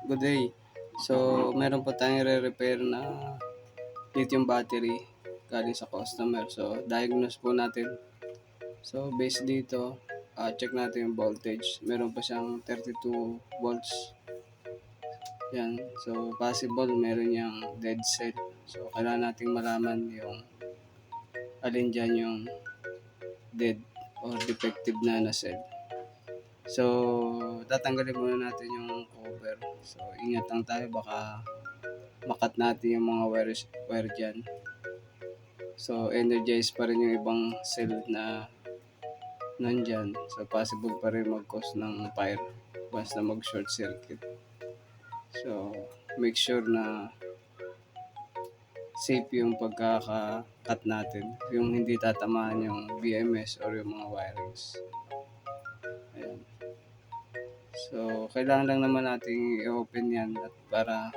Good day. So, meron po tayong re-repair na lithium battery galing sa customer. So, diagnose po natin. So, based dito, check natin yung voltage. Meron pa siyang 32 volts. Yan. So, possible meron niyang dead cell. So, kailangan nating malaman yung alin dyan yung dead or defective na cell. So, tatanggalin muna natin yung cover. So, ingat lang tayo, baka makat natin yung mga wire dyan. So, energize pa rin yung ibang cell na nandyan. So, possible pa rin mag-cause ng fire once na mag-short circuit. So, make sure na safe yung pagkaka-cut natin. Yung hindi tatamaan yung BMS or yung mga wirings. Ayan. So, kailangan lang naman natin i-open yan at para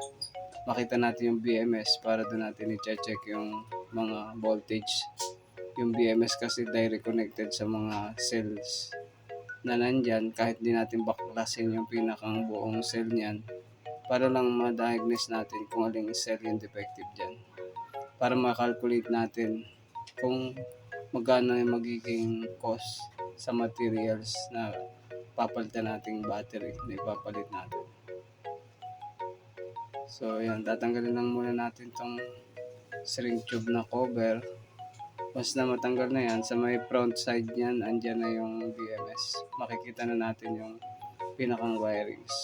makita natin yung BMS para doon natin i-check yung mga voltage. Yung BMS kasi direct connected sa mga cells na nandyan kahit di natin baklasin yung pinakang buong cell niyan para lang ma-diagnose natin kung aling cell yung defective dyan. Para ma-calculate natin kung magkano yung magiging cost sa materials na papalitan nating battery na ipapalit natin. So, yan. Tatanggalin lang muna natin tong shrink tube na cover. Once na matanggal na yan, sa may front side niyan, andyan na yung BMS. Makikita na natin yung pinakang wirings.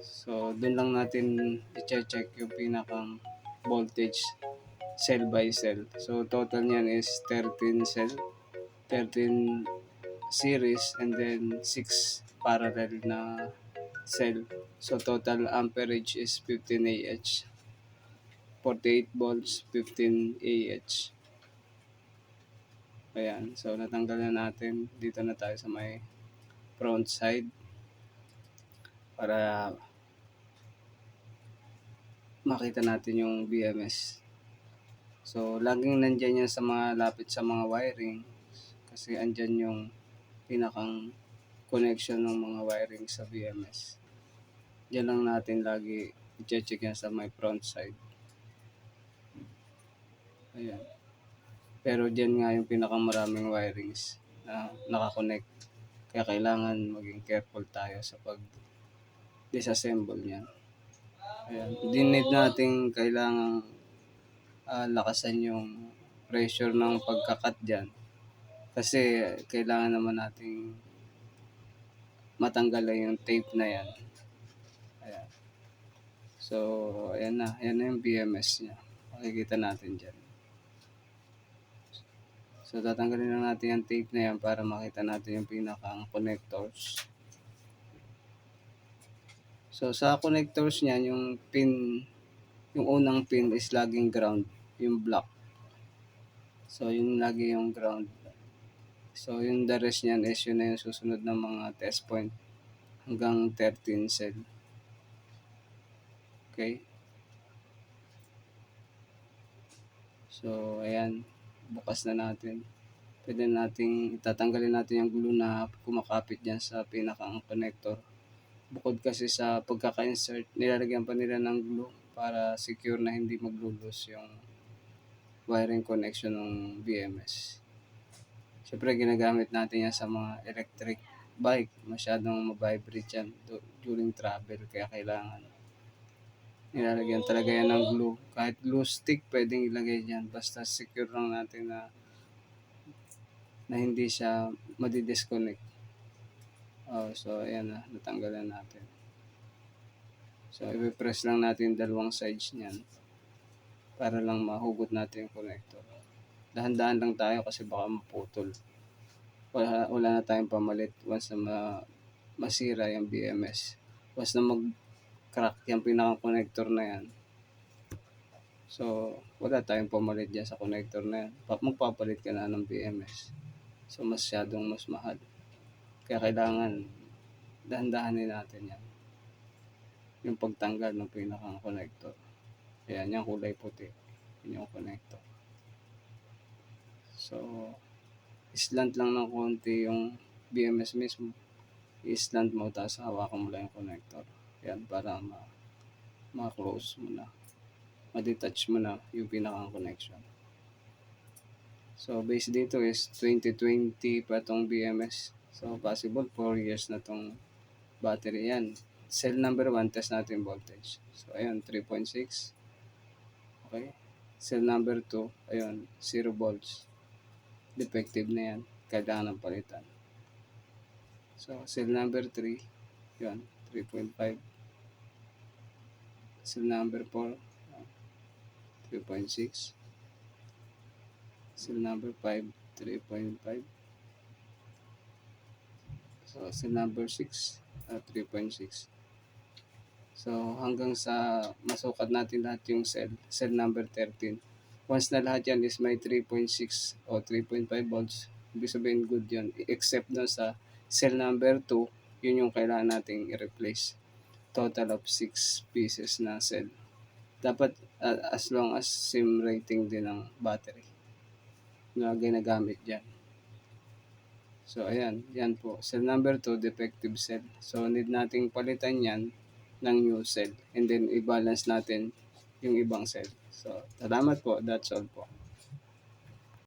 So, dun lang natin i-check yung pinakang voltage cell by cell. So, total niyan is 13 cell, 13 series, and then 6 parallel na cell. So, total amperage is 15 Ah. 48 volts, 15 Ah. Ayan. So, natanggal na natin. Dito na tayo sa may front side para makita natin yung BMS. So, laging nandyan yan sa mga lapit sa mga wiring kasi andyan yung pinakang connection ng mga wiring sa BMS. Diyan lang natin lagi i-check yan sa my front side. Ayan. Pero diyan nga yung pinakamaraming wirings na nakakonect. Kaya kailangan maging careful tayo sa pag-disassemble niyan. Ayan. Need natin kailangan lakasan yung pressure ng pagkakat dyan. Kasi kailangan naman nating matanggal lang yung tape na yan. Ayan. So, ayan na. Ayan na yung BMS niya. Makikita natin dyan. So, tatanggalin lang natin yung tape na yan para makita natin yung pinakang connectors. So, sa connectors niyan, yung pin, yung unang pin is laging ground, yung black. So, yun lagi yung ground. So, yung the rest niyan is yun na yung susunod ng mga test point hanggang 13 cell. Okay? So, ayan. Bukas na natin. Pwede nating itatanggalin natin yung glue na kumakapit dyan sa pinakang connector. Bukod kasi sa pagkaka-insert, nilalagyan pa nila ng glue para secure na hindi maglulus yung wiring connection ng BMS. Siyempre, ginagamit natin yan sa mga electric bike. Masyadong mabibrate yan during travel. Kaya kailangan nilalagyan talaga yan ng glue. Kahit glue stick, pwedeng ilagay dyan. Basta secure lang natin na hindi siya madi-disconnect. So, ayan na. Natanggalan natin. So, i-press lang natin dalawang sides niyan para lang mahugot natin yung connector. Dahan-dahan lang tayo kasi baka maputol. Wala na tayong pamalit once na masira yung BMS. Once na mag-crack yung pinakang connector na yan. So, wala tayong pamalit dyan sa connector na yan. Magpapalit ka na ng BMS. So, masyadong mas mahal. Kaya kailangan dahan-dahanin natin yan. Yung pagtanggal ng pinakang connector. Ayan, yung kulay puti. Yun yung connector. So, islant lang ng konti yung BMS mismo. I-slant mo, tapos hawakan mo lang yung connector. Yan, para ma-close mo na, ma-detach mo na yung pinakang connection. So, base dito is 2020 pa tong BMS. So, possible 4 years na tong battery yan. Cell number 1, test natin voltage. So, ayun, 3.6. Okay. Cell number 2, ayun, 0 volts. Defective na yan. Kailangan ng palitan. So, cell number 3, yun, 3.5. Cell number 4, 3.6. Cell number 5, 3.5. So, cell number 6, 3.6. So, hanggang sa masukat natin lahat yung cell number 13. Once na lahat yan is may 3.6 o 3.5 volts, ibig sabihin good yun. Except na sa cell number 2, yun yung kailangan nating i-replace. Total of 6 pieces na cell. Dapat as long as same rating din ng battery na ginagamit dyan. So, ayan. Yan po. Cell number 2, defective cell. So, need nating palitan yan ng new cell. And then, i-balance natin yung ibang cell. So, salamat po. That's all po.